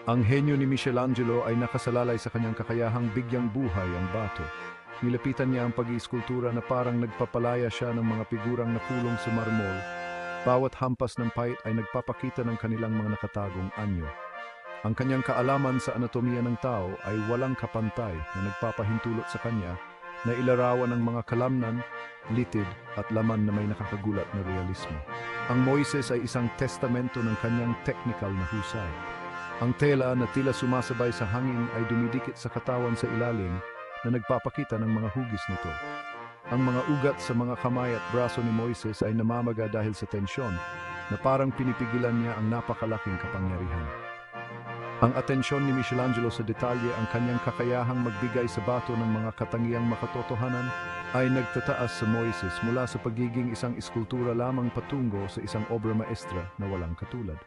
Ang henyo ni Michelangelo ay nakasalalay sa kanyang kakayahang bigyang buhay ang bato. Nilapitan niya ang pag-iiskultura na parang nagpapalaya siya ng mga figurang nakulong sa marmol. Bawat hampas ng pait ay nagpapakita ng kanilang mga nakatagong anyo. Ang kanyang kaalaman sa anatomiya ng tao ay walang kapantay na nagpapahintulot sa kanya na ilarawan ng mga kalamnan, litid at laman na may nakakagulat na realismo. Ang Moises ay isang testamento ng kanyang technical na husay. Ang tela na tila sumasabay sa hangin ay dumidikit sa katawan sa ilalim na nagpapakita ng mga hugis nito. Ang mga ugat sa mga kamay at braso ni Moises ay namamaga dahil sa tensyon na parang pinipigilan niya ang napakalaking kapangyarihan. Ang atensyon ni Michelangelo sa detalye, ang kanyang kakayahang magbigay sa bato ng mga katangiang makatotohanan ay nagtataas sa Moises mula sa pagiging isang iskultura lamang patungo sa isang obra maestra na walang katulad.